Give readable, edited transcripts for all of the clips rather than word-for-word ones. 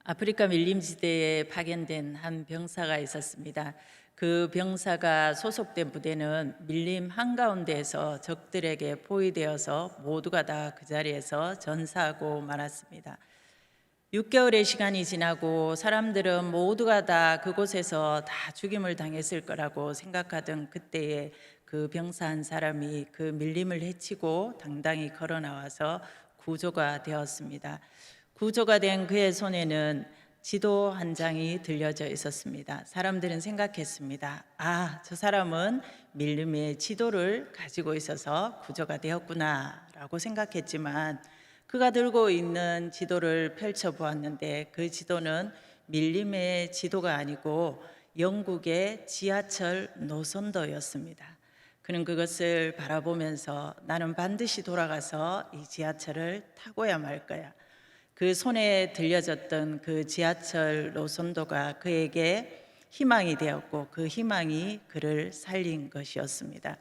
아프리카 밀림지대에 파견된 한 병사가 있었습니다. 그 병사가 소속된 부대는 밀림 한가운데에서 적들에게 포위되어서 모두가 다 그 자리에서 전사하고 말았습니다. 6개월의 시간이 지나고 사람들은 모두가 다 그곳에서 다 죽임을 당했을 거라고 생각하던 그때에 그 병사 한 사람이 그 밀림을 헤치고 당당히 걸어 나와서 구조가 되었습니다. 구조가 된 그의 손에는 지도 한 장이 들려져 있었습니다. 사람들은 생각했습니다. 아, 저 사람은 밀림의 지도를 가지고 있어서 구조가 되었구나라고 생각했지만 그가 들고 있는 지도를 펼쳐 보았는데 그 지도는 밀림의 지도가 아니고 영국의 지하철 노선도였습니다. 그는 그것을 바라보면서 나는 반드시 돌아가서 이 지하철을 타고야 말 거야. 그 손에 들려졌던 그 지하철 노선도가 그에게 희망이 되었고 그 희망이 그를 살린 것이었습니다.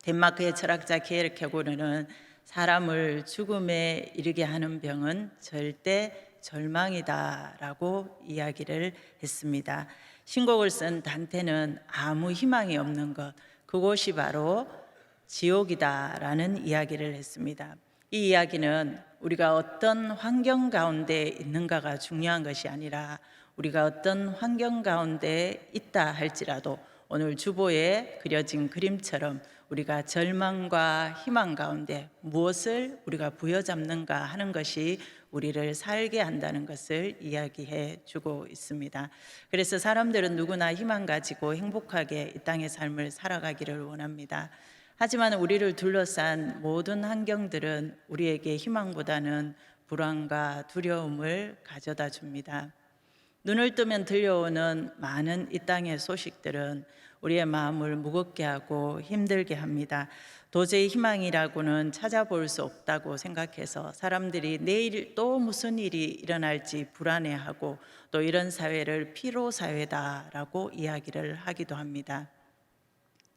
덴마크의 철학자 게르케고르는 사람을 죽음에 이르게 하는 병은 절대 절망이다라고 이야기를 했습니다. 신곡을 쓴 단테는 아무 희망이 없는 것, 그곳이 바로 지옥이다라는 이야기를 했습니다. 이 이야기는 우리가 어떤 환경 가운데 있는가가 중요한 것이 아니라 우리가 어떤 환경 가운데 있다 할지라도 오늘 주보에 그려진 그림처럼 우리가 절망과 희망 가운데 무엇을 우리가 부여잡는가 하는 것이 우리를 살게 한다는 것을 이야기해 주고 있습니다. 그래서 사람들은 누구나 희망 가지고 행복하게 이 땅의 삶을 살아가기를 원합니다. 하지만 우리를 둘러싼 모든 환경들은 우리에게 희망보다는 불안과 두려움을 가져다 줍니다. 눈을 뜨면 들려오는 많은 이 땅의 소식들은 우리의 마음을 무겁게 하고 힘들게 합니다. 도저히 희망이라고는 찾아볼 수 없다고 생각해서 사람들이 내일 또 무슨 일이 일어날지 불안해하고 또 이런 사회를 피로 사회다라고 이야기를 하기도 합니다.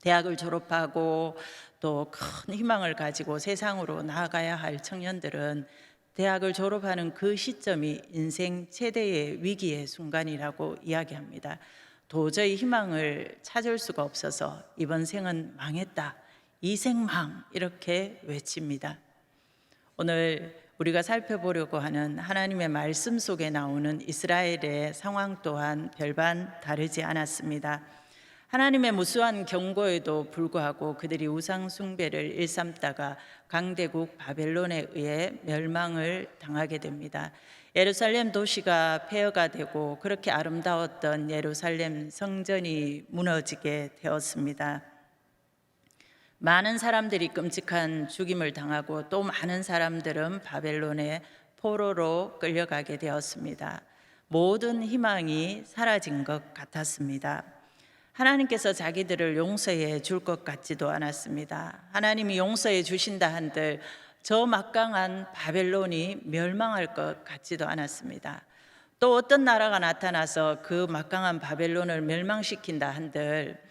대학을 졸업하고 또 큰 희망을 가지고 세상으로 나아가야 할 청년들은 대학을 졸업하는 그 시점이 인생 최대의 위기의 순간이라고 이야기합니다. 도저히 희망을 찾을 수가 없어서 이번 생은 망했다, 이생망 이렇게 외칩니다. 오늘 우리가 살펴보려고 하는 하나님의 말씀 속에 나오는 이스라엘의 상황 또한 별반 다르지 않았습니다. 하나님의 무수한 경고에도 불구하고 그들이 우상 숭배를 일삼다가 강대국 바벨론에 의해 멸망을 당하게 됩니다. 예루살렘 도시가 폐허가 되고 그렇게 아름다웠던 예루살렘 성전이 무너지게 되었습니다. 많은 사람들이 끔찍한 죽임을 당하고 또 많은 사람들은 바벨론의 포로로 끌려가게 되었습니다. 모든 희망이 사라진 것 같았습니다. 하나님께서 자기들을 용서해 줄 것 같지도 않았습니다. 하나님이 용서해 주신다 한들 저 막강한 바벨론이 멸망할 것 같지도 않았습니다. 또 어떤 나라가 나타나서 그 막강한 바벨론을 멸망시킨다 한들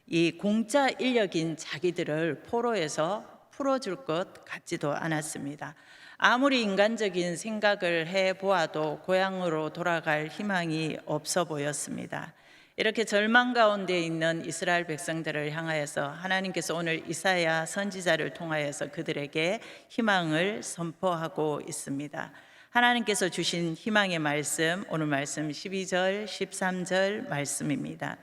이 공짜 인력인 자기들을 포로에서 풀어줄 것 같지도 않았습니다. 아무리 인간적인 생각을 해보아도 고향으로 돌아갈 희망이 없어 보였습니다. 이렇게 절망 가운데 있는 이스라엘 백성들을 향하여서 하나님께서 오늘 이사야 선지자를 통하여서 그들에게 희망을 선포하고 있습니다. 하나님께서 주신 희망의 말씀, 오늘 말씀 12절, 13절 말씀입니다.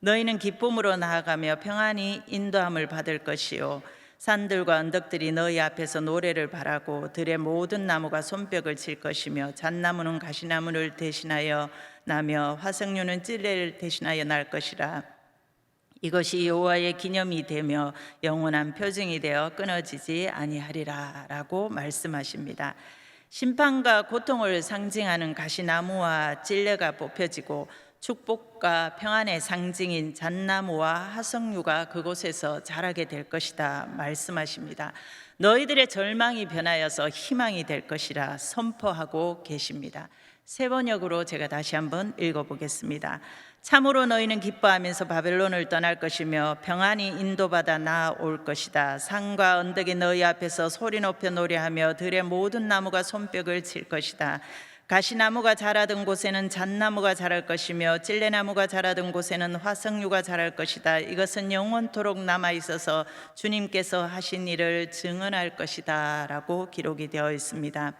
너희는 기쁨으로 나아가며 평안히 인도함을 받을 것이요 산들과 언덕들이 너희 앞에서 노래를 바라고 들의 모든 나무가 손뼉을 칠 것이며 잣나무는 가시나무를 대신하여 나며 화석류는 찔레를 대신하여 날 것이라. 이것이 여호와의 기념이 되며 영원한 표징이 되어 끊어지지 아니하리라 라고 말씀하십니다. 심판과 고통을 상징하는 가시나무와 찔레가 뽑혀지고 축복과 평안의 상징인 잣나무와 화석류가 그곳에서 자라게 될 것이다 말씀하십니다. 너희들의 절망이 변하여서 희망이 될 것이라 선포하고 계십니다. 세 번역으로 제가 다시 한번 읽어보겠습니다. 참으로 너희는 기뻐하면서 바벨론을 떠날 것이며 평안히 인도받아 나아올 것이다. 산과 언덕이 너희 앞에서 소리 높여 노래하며 들의 모든 나무가 손뼉을 칠 것이다. 가시나무가 자라던 곳에는 잣나무가 자랄 것이며 찔레나무가 자라던 곳에는 화석류가 자랄 것이다. 이것은 영원토록 남아 있어서 주님께서 하신 일을 증언할 것이다 라고 기록이 되어 있습니다.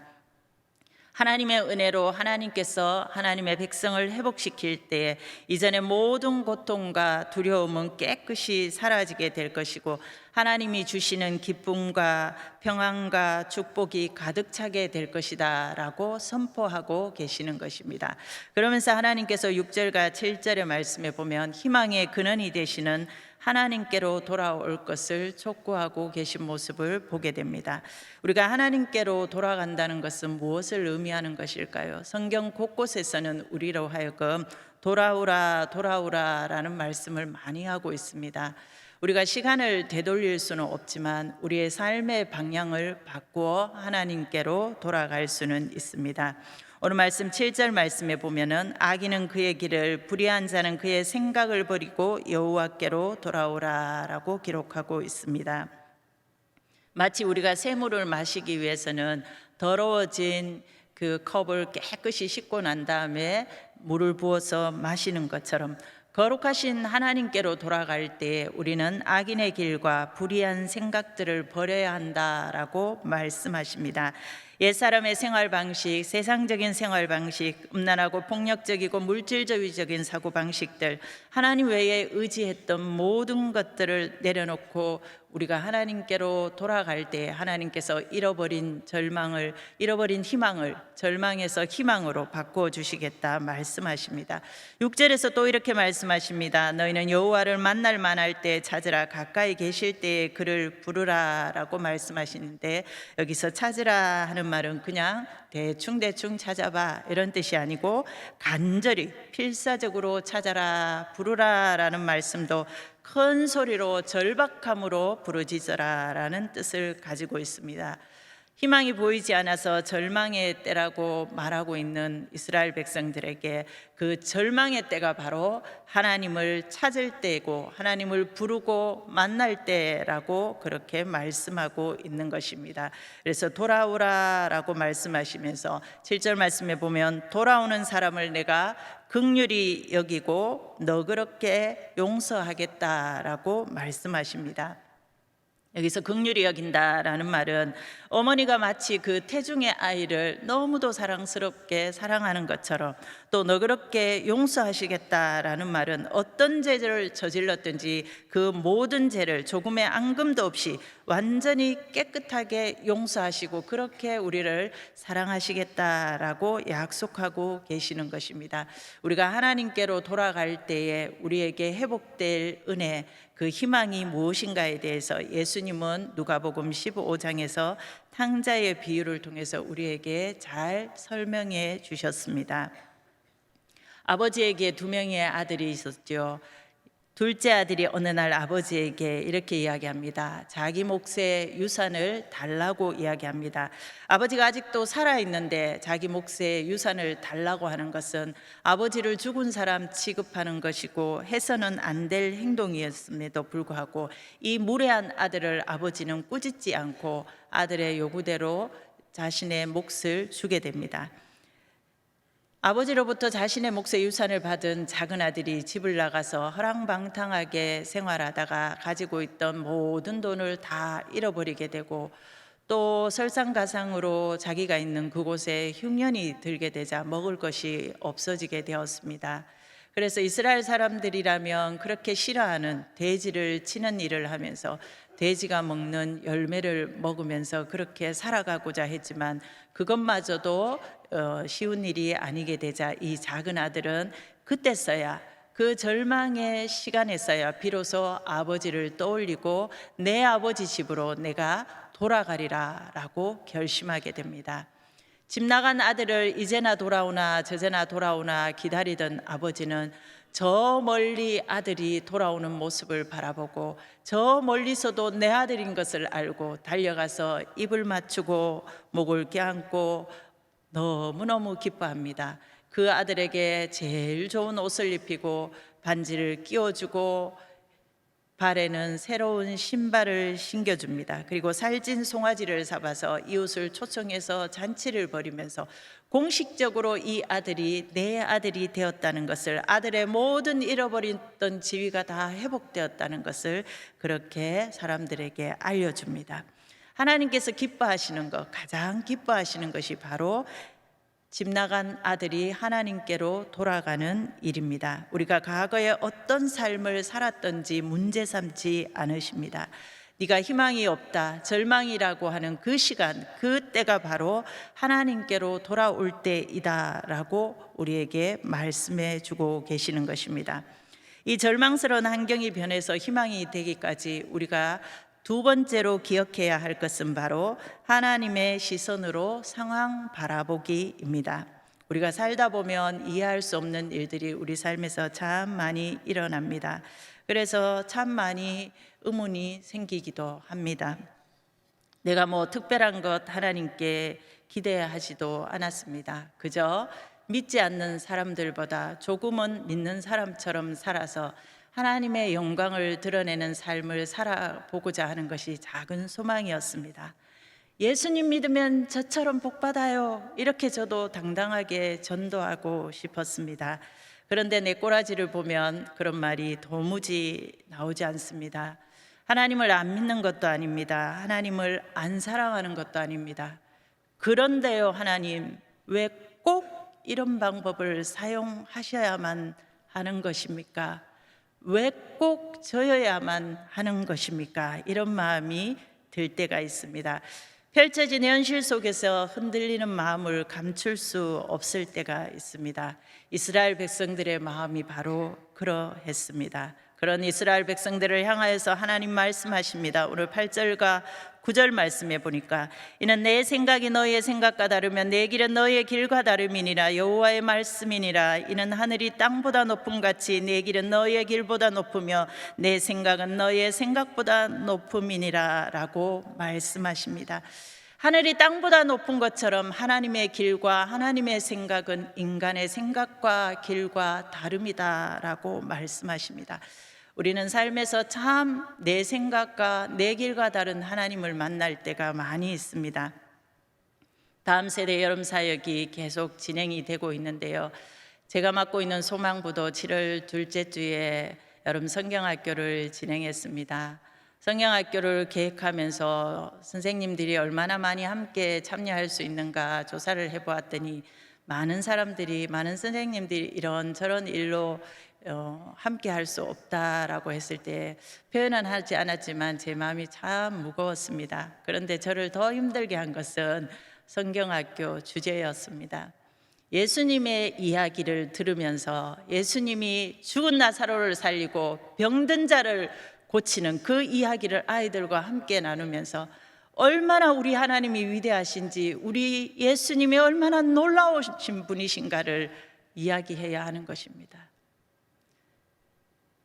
하나님의 은혜로 하나님께서 하나님의 백성을 회복시킬 때 이전의 모든 고통과 두려움은 깨끗이 사라지게 될 것이고 하나님이 주시는 기쁨과 평안과 축복이 가득 차게 될 것이다 라고 선포하고 계시는 것입니다. 그러면서 하나님께서 6절과 7절의 말씀에 보면 희망의 근원이 되시는 하나님께로 돌아올 것을 촉구하고 계신 모습을 보게 됩니다. 우리가 하나님께로 돌아간다는 것은 무엇을 의미하는 것일까요? 성경 곳곳에서는 우리로 하여금 돌아오라 돌아오라 라는 말씀을 많이 하고 있습니다. 우리가 시간을 되돌릴 수는 없지만 우리의 삶의 방향을 바꾸어 하나님께로 돌아갈 수는 있습니다. 오늘 말씀 7절 말씀에 보면은 악인은 그의 길을 불의한 자는 그의 생각을 버리고 여호와께로 돌아오라라고 기록하고 있습니다. 마치 우리가 샘물을 마시기 위해서는 더러워진 그 컵을 깨끗이 씻고 난 다음에 물을 부어서 마시는 것처럼 거룩하신 하나님께로 돌아갈 때 우리는 악인의 길과 불의한 생각들을 버려야 한다라고 말씀하십니다. 옛사람의 생활 방식, 세상적인 생활 방식, 음란하고 폭력적이고 물질주의적인 사고 방식들, 하나님 외에 의지했던 모든 것들을 내려놓고 우리가 하나님께로 돌아갈 때 하나님께서 잃어버린 희망을 절망에서 희망으로 바꾸어 주시겠다 말씀하십니다. 6절에서 또 이렇게 말씀하십니다. 너희는 여호와를 만날 만할 때 찾으라, 가까이 계실 때에 그를 부르라라고 말씀하시는데, 여기서 찾으라 하는 말은 그냥 대충 찾아봐 이런 뜻이 아니고 간절히 필사적으로 찾아라, 부르라라는 말씀도 큰 소리로 절박함으로 부르짖어라라는 뜻을 가지고 있습니다. 희망이 보이지 않아서 절망의 때라고 말하고 있는 이스라엘 백성들에게 그 절망의 때가 바로 하나님을 찾을 때이고 하나님을 부르고 만날 때라고 그렇게 말씀하고 있는 것입니다. 그래서 돌아오라라고 말씀하시면서 7절 말씀에 보면 돌아오는 사람을 내가 긍휼히 여기고 너그럽게 용서하겠다라고 말씀하십니다. 여기서 긍휼히 여긴다라는 말은 어머니가 마치 그 태중의 아이를 너무도 사랑스럽게 사랑하는 것처럼 또 너그럽게 용서하시겠다라는 말은 어떤 죄를 저질렀든지 그 모든 죄를 조금의 앙금도 없이 완전히 깨끗하게 용서하시고 그렇게 우리를 사랑하시겠다라고 약속하고 계시는 것입니다. 우리가 하나님께로 돌아갈 때에 우리에게 회복될 은혜, 그 희망이 무엇인가에 대해서 예수님은 누가복음 15장에서 탕자의 비유를 통해서 우리에게 잘 설명해 주셨습니다. 아버지에게 2명의 아들이 있었죠. 둘째 아들이 어느 날 아버지에게 이렇게 이야기합니다. 자기 몫의 유산을 달라고 이야기합니다. 아버지가 아직도 살아있는데 자기 몫의 유산을 달라고 하는 것은 아버지를 죽은 사람 취급하는 것이고 해서는 안 될 행동이었음에도 불구하고 이 무례한 아들을 아버지는 꾸짖지 않고 아들의 요구대로 자신의 몫을 주게 됩니다. 아버지로부터 자신의 몫의 유산을 받은 작은 아들이 집을 나가서 허랑방탕하게 생활하다가 가지고 있던 모든 돈을 다 잃어버리게 되고 또 설상가상으로 자기가 있는 그곳에 흉년이 들게 되자 먹을 것이 없어지게 되었습니다. 그래서 이스라엘 사람들이라면 그렇게 싫어하는 돼지를 치는 일을 하면서 돼지가 먹는 열매를 먹으면서 그렇게 살아가고자 했지만 그것마저도 쉬운 일이 아니게 되자 이 작은 아들은 그때서야, 그 절망의 시간에서야 비로소 아버지를 떠올리고 내 아버지 집으로 내가 돌아가리라 라고 결심하게 됩니다. 집 나간 아들을 이제나 돌아오나 저제나 돌아오나 기다리던 아버지는 저 멀리 아들이 돌아오는 모습을 바라보고 저 멀리서도 내 아들인 것을 알고 달려가서 입을 맞추고 목을 껴안고 너무너무 기뻐합니다. 그 아들에게 제일 좋은 옷을 입히고 반지를 끼워주고 발에는 새로운 신발을 신겨줍니다. 그리고 살찐 송아지를 잡아서 이웃을 초청해서 잔치를 벌이면서 공식적으로 이 아들이 내 아들이 되었다는 것을, 아들의 모든 잃어버렸던 지위가 다 회복되었다는 것을 그렇게 사람들에게 알려줍니다. 하나님께서 기뻐하시는 것, 가장 기뻐하시는 것이 바로 집 나간 아들이 하나님께로 돌아가는 일입니다. 우리가 과거에 어떤 삶을 살았던지 문제 삼지 않으십니다. 네가 희망이 없다, 절망이라고 하는 그 시간, 그 때가 바로 하나님께로 돌아올 때이다라고 우리에게 말씀해 주고 계시는 것입니다. 이 절망스러운 환경이 변해서 희망이 되기까지 우리가 두 번째로 기억해야 할 것은 바로 하나님의 시선으로 상황 바라보기입니다. 우리가 살다 보면 이해할 수 없는 일들이 우리 삶에서 참 많이 일어납니다. 그래서 참 많이 의문이 생기기도 합니다. 내가 뭐 특별한 것 하나님께 기대하지도 않았습니다. 그저 믿지 않는 사람들보다 조금은 믿는 사람처럼 살아서 하나님의 영광을 드러내는 삶을 살아보고자 하는 것이 작은 소망이었습니다. 예수님 믿으면 저처럼 복 받아요, 이렇게 저도 당당하게 전도하고 싶었습니다. 그런데 내 꼬라지를 보면 그런 말이 도무지 나오지 않습니다. 하나님을 안 믿는 것도 아닙니다. 하나님을 안 사랑하는 것도 아닙니다. 그런데요, 하나님, 왜 꼭 이런 방법을 사용하셔야만 하는 것입니까? 왜 꼭 저여야만 하는 것입니까? 이런 마음이 들 때가 있습니다. 펼쳐진 현실 속에서 흔들리는 마음을 감출 수 없을 때가 있습니다. 이스라엘 백성들의 마음이 바로 그러했습니다. 그런 이스라엘 백성들을 향하여서 하나님 말씀하십니다. 오늘 8절과 9절 말씀해 보니까 이는 내 생각이 너희의 생각과 다르면 내 길은 너희의 길과 다름이니라. 여호와의 말씀이니라. 이는 하늘이 땅보다 높음 같이 내 길은 너희의 길보다 높으며 내 생각은 너희의 생각보다 높음이니라 라고 말씀하십니다. 하늘이 땅보다 높은 것처럼 하나님의 길과 하나님의 생각은 인간의 생각과 길과 다름이다라고 말씀하십니다. 우리는 삶에서 참 내 생각과 내 길과 다른 하나님을 만날 때가 많이 있습니다. 다음 세대 여름 사역이 계속 진행이 되고 있는데요. 제가 맡고 있는 소망부도 7월 둘째 주에 여름 성경학교를 진행했습니다. 성경학교를 계획하면서 선생님들이 얼마나 많이 함께 참여할 수 있는가 조사를 해보았더니 많은 사람들이, 많은 선생님들이 이런저런 일로 함께 할 수 없다라고 했을 때 표현은 하지 않았지만 제 마음이 참 무거웠습니다. 그런데 저를 더 힘들게 한 것은 성경학교 주제였습니다. 예수님의 이야기를 들으면서 예수님이 죽은 나사로를 살리고 병든 자를 고치는 그 이야기를 아이들과 함께 나누면서 얼마나 우리 하나님이 위대하신지, 우리 예수님이 얼마나 놀라우신 분이신가를 이야기해야 하는 것입니다.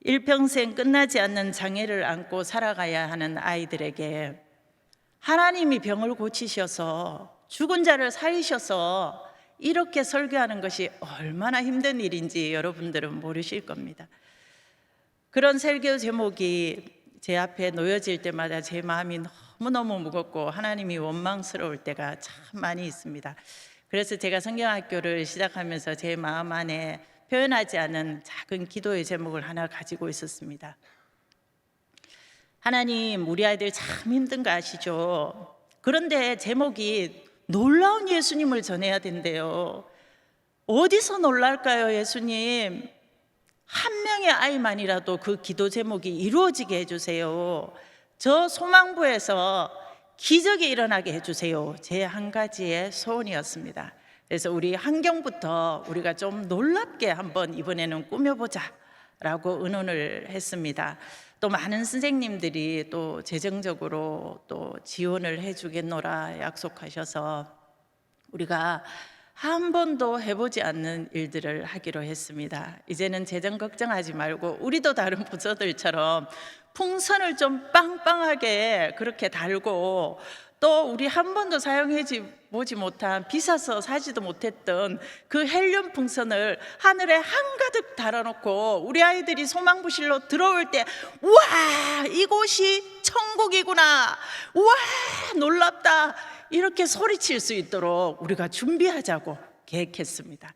일평생 끝나지 않는 장애를 안고 살아가야 하는 아이들에게 하나님이 병을 고치셔서 죽은 자를 살리셔서 이렇게 설교하는 것이 얼마나 힘든 일인지 여러분들은 모르실 겁니다. 그런 설교 제목이 제 앞에 놓여질 때마다 제 마음이 너무너무 무겁고 하나님이 원망스러울 때가 참 많이 있습니다. 그래서 제가 성경학교를 시작하면서 제 마음 안에 표현하지 않은 작은 기도의 제목을 하나 가지고 있었습니다. 하나님, 우리 아이들 참 힘든 거 아시죠? 그런데 제목이 놀라운 예수님을 전해야 된대요. 어디서 놀랄까요, 예수님? 한 명의 아이만이라도 그 기도 제목이 이루어지게 해주세요. 저 소망부에서 기적이 일어나게 해주세요. 제 한 가지의 소원이었습니다. 그래서 우리 환경부터 우리가 좀 놀랍게 한번 이번에는 꾸며보자 라고 의논을 했습니다. 또 많은 선생님들이 또 재정적으로 또 지원을 해주겠노라 약속하셔서 우리가 한 번도 해보지 않는 일들을 하기로 했습니다. 이제는 재정 걱정하지 말고 우리도 다른 부서들처럼 풍선을 좀 빵빵하게 그렇게 달고 또 우리 한 번도 사용해 보지 못한, 비싸서 사지도 못했던 그 헬륨 풍선을 하늘에 한가득 달아놓고 우리 아이들이 소망부실로 들어올 때 우와, 이곳이 천국이구나, 우와, 놀랍다, 이렇게 소리칠 수 있도록 우리가 준비하자고 계획했습니다.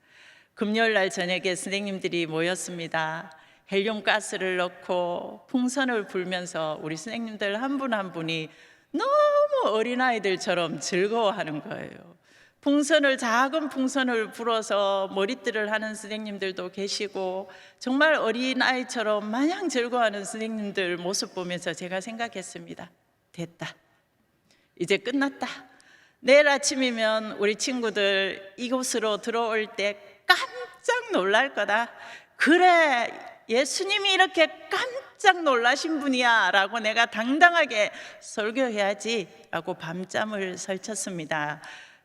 금요일 날 저녁에 선생님들이 모였습니다. 헬륨 가스를 넣고 풍선을 불면서 우리 선생님들 한 분 한 분이 너무 어린아이들처럼 즐거워하는 거예요. 작은 풍선을 불어서 머리띠를 하는 선생님들도 계시고 정말 어린아이처럼 마냥 즐거워하는 선생님들 모습 보면서 제가 생각했습니다. 됐다, 이제 끝났다. 내일 아침이면 우리 친구들 이곳으로 들어올 때 깜짝 놀랄 거다. 그래, 예수님이 이렇게 깜짝 놀라신 분이야 라고 내가 당당하게 설교해야지 라고 밤잠을 설쳤습니다.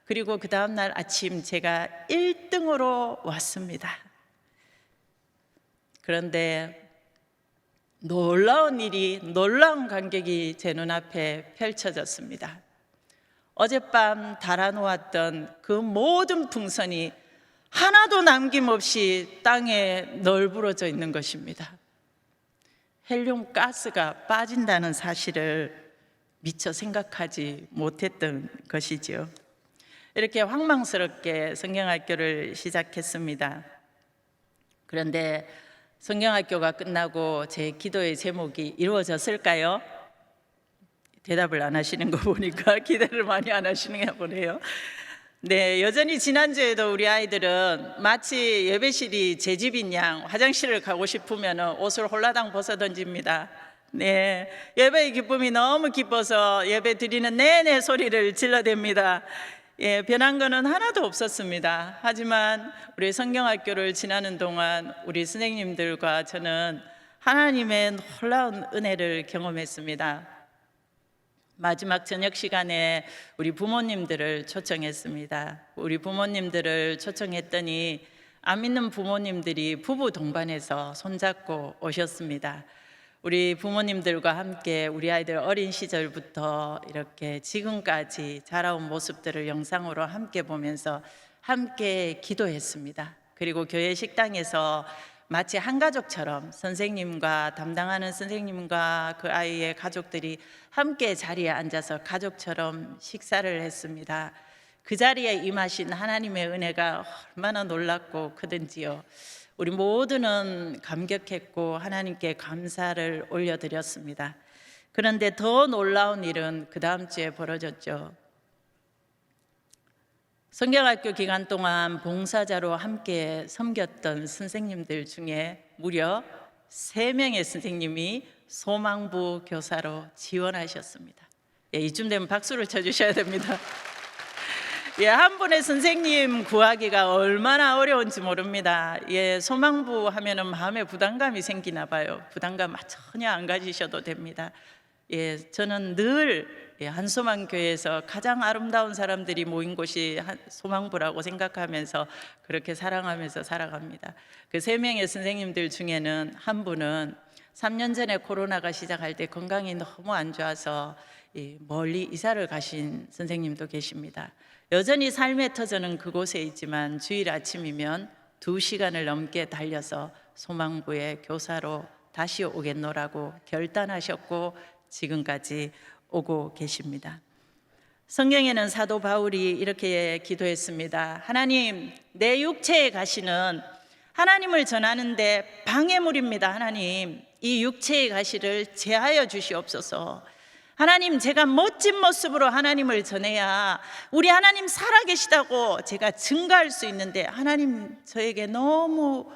그리고 그 다음날 아침 제가 1등으로 왔습니다. 그런데 놀라운 간격이 제 눈앞에 펼쳐졌습니다. 어젯밤 달아놓았던 그 모든 풍선이 하나도 남김없이 땅에 널브러져 있는 것입니다. 헬륨 가스가 빠진다는 사실을 미처 생각하지 못했던 것이지요. 이렇게 황망스럽게 성경학교를 시작했습니다. 그런데 성경학교가 끝나고 제 기도의 제목이 이루어졌을까요? 대답을 안 하시는 거 보니까 기대를 많이 안 하시는가 보네요. 네, 여전히 지난주에도 우리 아이들은 마치 예배실이 제 집인 양 화장실을 가고 싶으면 옷을 홀라당 벗어 던집니다. 네, 예배의 기쁨이 너무 기뻐서 예배 드리는 내내 소리를 질러댑니다. 예, 변한 거는 하나도 없었습니다. 하지만 우리 성경학교를 지나는 동안 우리 선생님들과 저는 하나님의 놀라운 은혜를 경험했습니다. 마지막 저녁 시간에 우리 부모님들을 초청했습니다. 우리 부모님들을 초청했더니 안 믿는 부모님들이 부부 동반해서 손잡고 오셨습니다. 우리 부모님들과 함께 우리 아이들 어린 시절부터 이렇게 지금까지 자라온 모습들을 영상으로 함께 보면서 함께 기도했습니다. 그리고 교회 식당에서 마치 한 가족처럼 선생님과 담당하는 선생님과 그 아이의 가족들이 함께 자리에 앉아서 가족처럼 식사를 했습니다. 그 자리에 임하신 하나님의 은혜가 얼마나 놀랍고 크든지요. 우리 모두는 감격했고 하나님께 감사를 올려드렸습니다. 그런데 더 놀라운 일은 그 다음 주에 벌어졌죠. 성경학교 기간 동안 봉사자로 함께 섬겼던 선생님들 중에 무려 3명의 선생님이 소망부 교사로 지원하셨습니다. 예, 이쯤 되면 박수를 쳐주셔야 됩니다. 예, 한 분의 선생님 구하기가 얼마나 어려운지 모릅니다. 예, 소망부 하면은 마음에 부담감이 생기나 봐요. 부담감 전혀 안 가지셔도 됩니다. 예, 저는 늘 한소망 교회에서 가장 아름다운 사람들이 모인 곳이 소망부라고 생각하면서 그렇게 사랑하면서 살아갑니다. 그 3명의 선생님들 중에는 한 분은 3년 전에 코로나가 시작할 때 건강이 너무 안 좋아서 멀리 이사를 가신 선생님도 계십니다. 여전히 삶의 터전은 그곳에 있지만 주일 아침이면 2시간을 넘게 달려서 소망부의 교사로 다시 오겠노라고 결단하셨고 지금까지 오고 계십니다. 성경에는 사도 바울이 이렇게 기도했습니다. 하나님, 내 육체에 가시는 하나님을 전하는데 방해물입니다. 하나님, 이 육체의 가시를 제하여 주시옵소서. 하나님, 제가 멋진 모습으로 하나님을 전해야 우리 하나님 살아계시다고 제가 증거할 수 있는데 하나님, 저에게 너무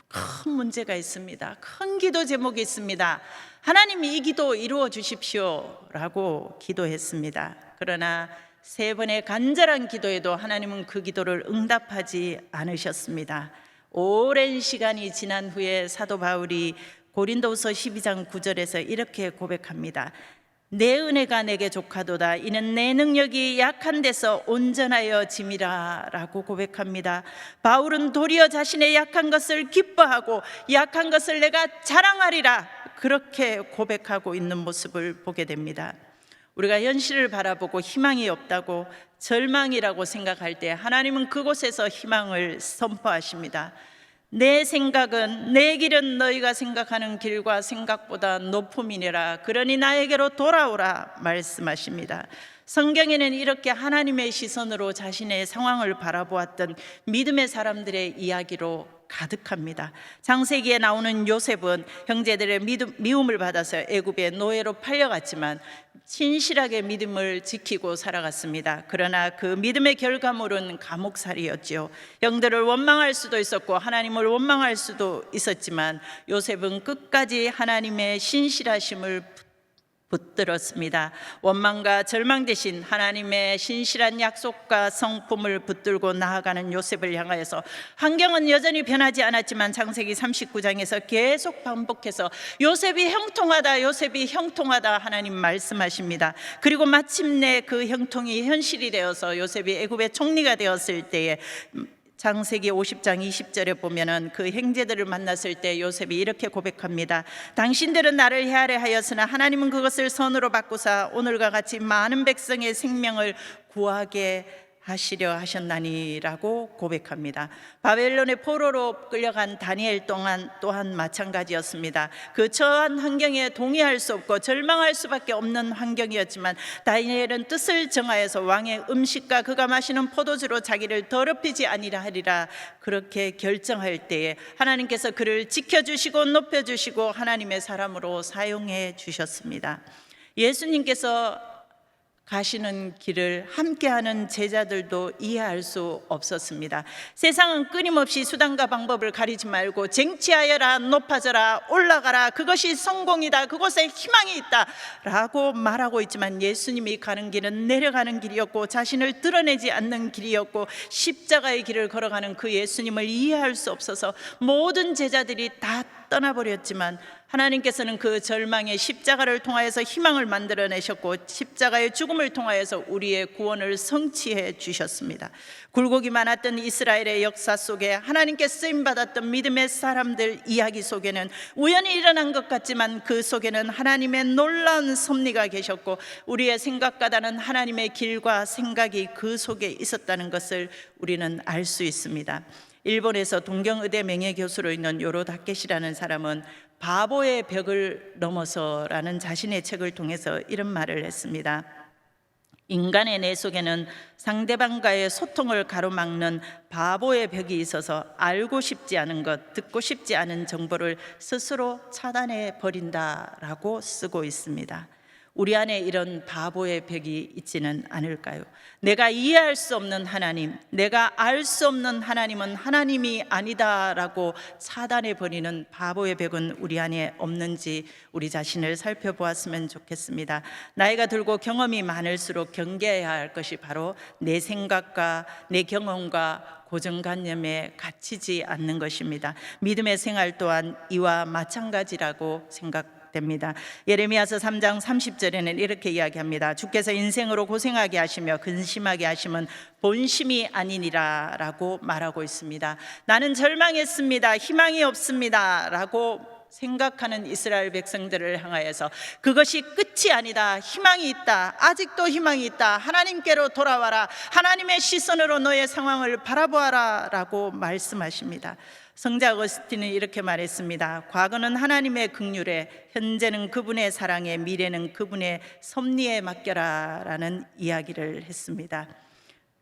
큰 문제가 있습니다. 큰 기도 제목이 있습니다. 하나님, 이 기도 이루어 주십시오 라고 기도했습니다. 그러나 3번의 간절한 기도에도 하나님은 그 기도를 응답하지 않으셨습니다. 오랜 시간이 지난 후에 사도 바울이 고린도후서 12장 9절에서 이렇게 고백합니다. 내 은혜가 내게 족하도다. 이는 내 능력이 약한 데서 온전하여 짐이라 라고 고백합니다. 바울은 도리어 자신의 약한 것을 기뻐하고 약한 것을 내가 자랑하리라 그렇게 고백하고 있는 모습을 보게 됩니다. 우리가 현실을 바라보고 희망이 없다고 절망이라고 생각할 때 하나님은 그곳에서 희망을 선포하십니다. 내 생각은, 내 길은 너희가 생각하는 길과 생각보다 높음이니라. 그러니 나에게로 돌아오라 말씀하십니다. 성경에는 이렇게 하나님의 시선으로 자신의 상황을 바라보았던 믿음의 사람들의 이야기로 가득합니다. 창세기에 나오는 요셉은 형제들의 미움을 받아서 애굽의 노예로 팔려갔지만 신실하게 믿음을 지키고 살아갔습니다. 그러나 그 믿음의 결과물은 감옥살이였지요. 형들을 원망할 수도 있었고 하나님을 원망할 수도 있었지만 요셉은 끝까지 하나님의 신실하심을 붙들었습니다. 원망과 절망 대신 하나님의 신실한 약속과 성품을 붙들고 나아가는 요셉을 향하여서 환경은 여전히 변하지 않았지만 창세기 39장에서 계속 반복해서 요셉이 형통하다, 요셉이 형통하다 하나님 말씀하십니다. 그리고 마침내 그 형통이 현실이 되어서 요셉이 애굽의 총리가 되었을 때에 창세기 50장 20절에 보면은 그 형제들을 만났을 때 요셉이 이렇게 고백합니다. 당신들은 나를 헤아려 하였으나 하나님은 그것을 선으로 바꾸사 오늘과 같이 많은 백성의 생명을 구하게 하시려 하셨나니라고 고백합니다. 바벨론의 포로로 끌려간 다니엘 또한 마찬가지였습니다. 그 처한 환경에 동의할 수 없고 절망할 수밖에 없는 환경이었지만 다니엘은 뜻을 정하여서 왕의 음식과 그가 마시는 포도주로 자기를 더럽히지 아니라 하리라 그렇게 결정할 때에 하나님께서 그를 지켜주시고 높여주시고 하나님의 사람으로 사용해 주셨습니다. 예수님께서 가시는 길을 함께하는 제자들도 이해할 수 없었습니다. 세상은 끊임없이 수단과 방법을 가리지 말고 쟁취하여라, 높아져라, 올라가라, 그것이 성공이다, 그곳에 희망이 있다 라고 말하고 있지만 예수님이 가는 길은 내려가는 길이었고 자신을 드러내지 않는 길이었고 십자가의 길을 걸어가는 그 예수님을 이해할 수 없어서 모든 제자들이 다 떠나버렸지만 하나님께서는 그 절망의 십자가를 통하여서 희망을 만들어내셨고 십자가의 죽음을 통하여서 우리의 구원을 성취해 주셨습니다. 굴곡이 많았던 이스라엘의 역사 속에 하나님께 쓰임받았던 믿음의 사람들 이야기 속에는 우연히 일어난 것 같지만 그 속에는 하나님의 놀라운 섭리가 계셨고 우리의 생각과 다른 하나님의 길과 생각이 그 속에 있었다는 것을 우리는 알 수 있습니다. 일본에서 동경의대 명예교수로 있는 요로 다케시라는 사람은 바보의 벽을 넘어서라는 자신의 책을 통해서 이런 말을 했습니다. 인간의 뇌 속에는 상대방과의 소통을 가로막는 바보의 벽이 있어서 알고 싶지 않은 것, 듣고 싶지 않은 정보를 스스로 차단해 버린다라고 쓰고 있습니다. 우리 안에 이런 바보의 벽이 있지는 않을까요? 내가 이해할 수 없는 하나님, 내가 알 수 없는 하나님은 하나님이 아니다라고 차단해버리는 바보의 벽은 우리 안에 없는지 우리 자신을 살펴보았으면 좋겠습니다. 나이가 들고 경험이 많을수록 경계해야 할 것이 바로 내 생각과 내 경험과 고정관념에 갇히지 않는 것입니다. 믿음의 생활 또한 이와 마찬가지라고 생각합니다. 예레미야서 3장 30절에는 이렇게 이야기합니다. 주께서 인생으로 고생하게 하시며 근심하게 하시면 본심이 아니니라 라고 말하고 있습니다. 나는 절망했습니다, 희망이 없습니다 라고 생각하는 이스라엘 백성들을 향하여서 그것이 끝이 아니다, 희망이 있다, 아직도 희망이 있다, 하나님께로 돌아와라, 하나님의 시선으로 너의 상황을 바라보아라 라고 말씀하십니다. 성자 어거스틴은 이렇게 말했습니다. 과거는 하나님의 긍휼에, 현재는 그분의 사랑에, 미래는 그분의 섭리에 맡겨라 라는 이야기를 했습니다.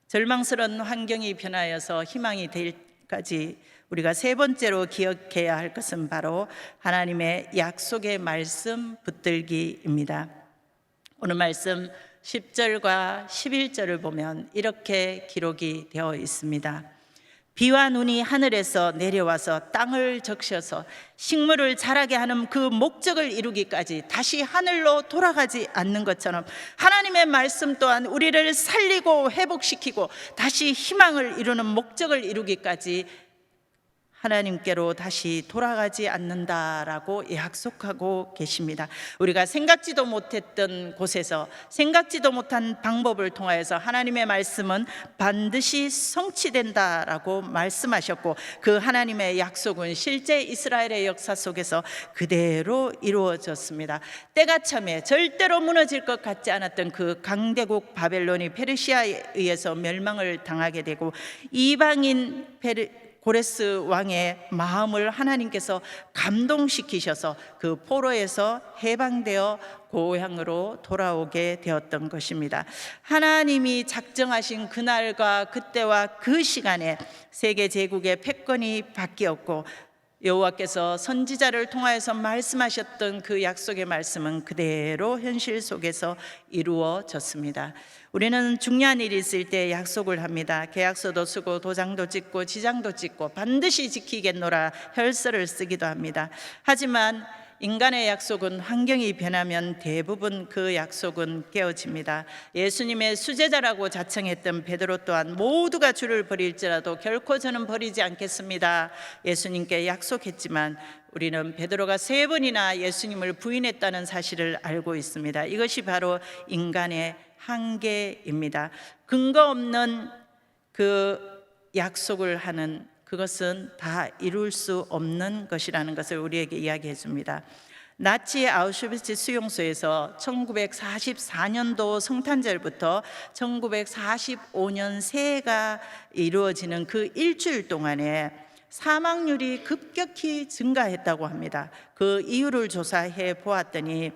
절망스러운 환경이 변하여서 희망이 될 때까지 우리가 세 번째로 기억해야 할 것은 바로 하나님의 약속의 말씀 붙들기입니다. 오늘 말씀 10절과 11절을 보면 이렇게 기록이 되어 있습니다. 비와 눈이 하늘에서 내려와서 땅을 적셔서 식물을 자라게 하는 그 목적을 이루기까지 다시 하늘로 돌아가지 않는 것처럼 하나님의 말씀 또한 우리를 살리고 회복시키고 다시 희망을 이루는 목적을 이루기까지 하나님께로 다시 돌아가지 않는다라고 약속하고 계십니다. 우리가 생각지도 못했던 곳에서 생각지도 못한 방법을 통하여서 하나님의 말씀은 반드시 성취된다라고 말씀하셨고, 그 하나님의 약속은 실제 이스라엘의 역사 속에서 그대로 이루어졌습니다. 때가 참에 절대로 무너질 것 같지 않았던 그 강대국 바벨론이 페르시아에 의해서 멸망을 당하게 되고, 이방인 고레스 왕의 마음을 하나님께서 감동시키셔서 그 포로에서 해방되어 고향으로 돌아오게 되었던 것입니다. 하나님이 작정하신 그날과 그때와 그 시간에 세계 제국의 패권이 바뀌었고, 여호와께서 선지자를 통하여서 말씀하셨던 그 약속의 말씀은 그대로 현실 속에서 이루어졌습니다. 우리는 중요한 일이 있을 때 약속을 합니다. 계약서도 쓰고 도장도 찍고 지장도 찍고 반드시 지키겠노라 혈서를 쓰기도 합니다. 하지만 인간의 약속은 환경이 변하면 대부분 그 약속은 깨어집니다. 예수님의 수제자라고 자청했던 베드로 또한 모두가 주를 버릴지라도 결코 저는 버리지 않겠습니다 예수님께 약속했지만, 우리는 베드로가 3번이나 예수님을 부인했다는 사실을 알고 있습니다. 이것이 바로 인간의 한계입니다. 근거 없는 그 약속을 하는 그것은 다 이룰 수 없는 것이라는 것을 우리에게 이야기해 줍니다. 나치의 아우슈비츠 수용소에서 1944년도 성탄절부터 1945년 새해가 이루어지는 그 일주일 동안에 사망률이 급격히 증가했다고 합니다. 그 이유를 조사해 보았더니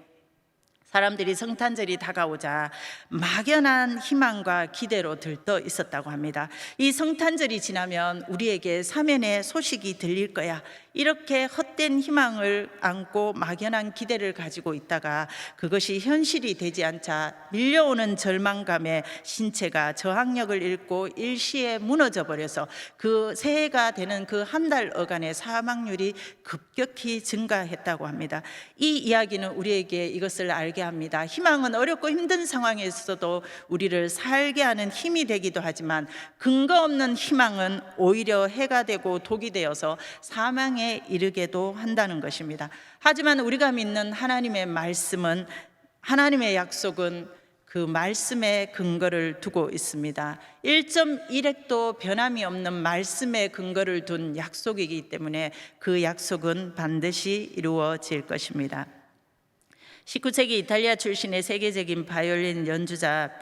사람들이 성탄절이 다가오자 막연한 희망과 기대로 들떠 있었다고 합니다. 이 성탄절이 지나면 우리에게 사면의 소식이 들릴 거야, 이렇게 헛된 희망을 안고 막연한 기대를 가지고 있다가 그것이 현실이 되지 않자 밀려오는 절망감에 신체가 저항력을 잃고 일시에 무너져 버려서 그 새해가 되는 그 한 달 어간의 사망률이 급격히 증가했다고 합니다. 이 이야기는 우리에게 이것을 알게 합니다. 희망은 어렵고 힘든 상황에서도 우리를 살게 하는 힘이 되기도 하지만, 근거 없는 희망은 오히려 해가 되고 독이 되어서 사망에 이르게도 한다는 것입니다. 하지만 우리가 믿는 하나님의 말씀은, 하나님의 약속은 그 말씀에 근거를 두고 있습니다. 1.1핵도 변함이 없는 말씀에 근거를 둔 약속이기 때문에 그 약속은 반드시 이루어질 것입니다. 19세기 이탈리아 출신의 세계적인 바이올린 연주자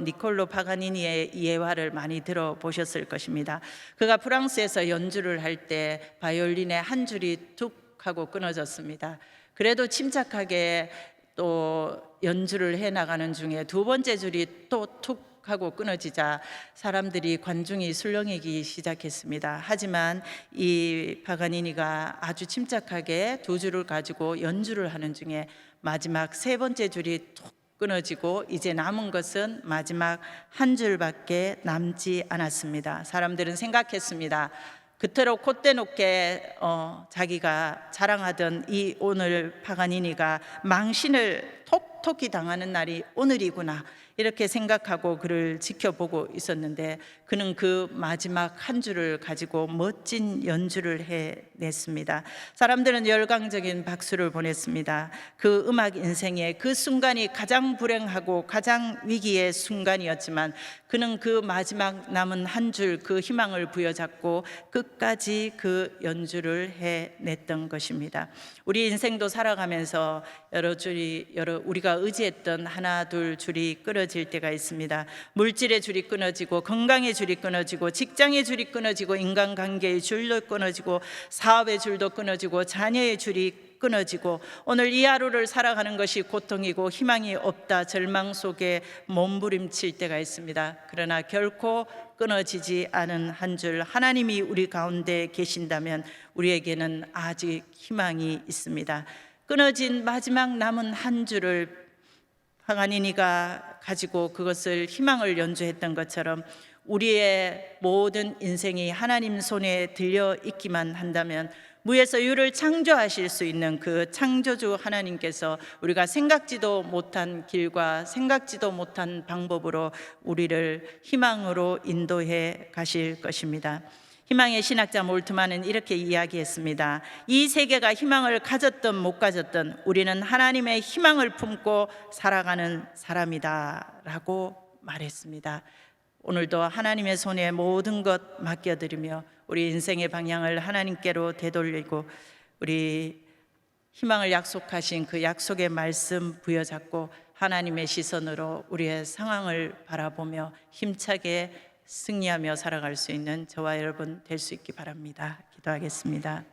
니콜로 파가니니의 예화를 많이 들어보셨을 것입니다. 그가 프랑스에서 연주를 할 때 바이올린의 한 줄이 툭 하고 끊어졌습니다. 그래도 침착하게 또 연주를 해나가는 중에 2번째 줄이 또 툭 하고 끊어지자 사람들이, 관중이 술렁이기 시작했습니다. 하지만 이 파가니니가 아주 침착하게 2줄을 가지고 연주를 하는 중에 마지막 3번째 줄이 툭 끊어지고 이제 남은 것은 마지막 한 줄밖에 남지 않았습니다. 사람들은 생각했습니다. 그토록 콧대 높게 자기가 자랑하던 이 오늘 파가니니가 망신을 톡톡히 당하는 날이 오늘이구나, 이렇게 생각하고 그를 지켜보고 있었는데, 그는 그 마지막 한 줄을 가지고 멋진 연주를 해냈습니다. 사람들은 열광적인 박수를 보냈습니다. 그 음악 인생의 그 순간이 가장 불행하고 가장 위기의 순간이었지만, 그는 그 마지막 남은 한 줄 그 희망을 부여잡고 끝까지 그 연주를 해냈던 것입니다. 우리 인생도 살아가면서 우리가 의지했던 하나 둘 줄이 끊어질 때가 있습니다. 물질의 줄이 끊어지고, 건강의 줄이 끊어지고, 직장의 줄이 끊어지고, 인간관계의 줄도 끊어지고, 사업의 줄도 끊어지고, 자녀의 줄이 끊어지고, 오늘 이 하루를 살아가는 것이 고통이고 희망이 없다, 절망 속에 몸부림칠 때가 있습니다. 그러나 결코 끊어지지 않은 한 줄, 하나님이 우리 가운데 계신다면 우리에게는 아직 희망이 있습니다. 끊어진 마지막 남은 한 줄을 파가니니가 가지고 그것을 희망을 연주했던 것처럼, 우리의 모든 인생이 하나님 손에 들려 있기만 한다면 무에서 유를 창조하실 수 있는 그 창조주 하나님께서 우리가 생각지도 못한 길과 생각지도 못한 방법으로 우리를 희망으로 인도해 가실 것입니다. 희망의 신학자 몰트만은 이렇게 이야기했습니다. 이 세계가 희망을 가졌든 못 가졌든 우리는 하나님의 희망을 품고 살아가는 사람이다 라고 말했습니다. 오늘도 하나님의 손에 모든 것 맡겨드리며 우리 인생의 방향을 하나님께로 되돌리고 우리 희망을 약속하신 그 약속의 말씀 부여잡고 하나님의 시선으로 우리의 상황을 바라보며 힘차게 승리하며 살아갈 수 있는 저와 여러분 될 수 있기 바랍니다. 기도하겠습니다.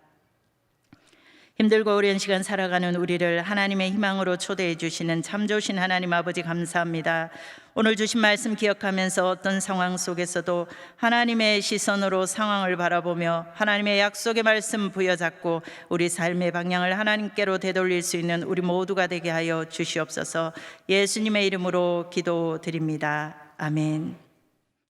힘들고 어려운 시간 살아가는 우리를 하나님의 희망으로 초대해 주시는 참 좋으신 하나님 아버지 감사합니다. 오늘 주신 말씀 기억하면서 어떤 상황 속에서도 하나님의 시선으로 상황을 바라보며 하나님의 약속의 말씀 부여잡고 우리 삶의 방향을 하나님께로 되돌릴 수 있는 우리 모두가 되게 하여 주시옵소서. 예수님의 이름으로 기도드립니다. 아멘.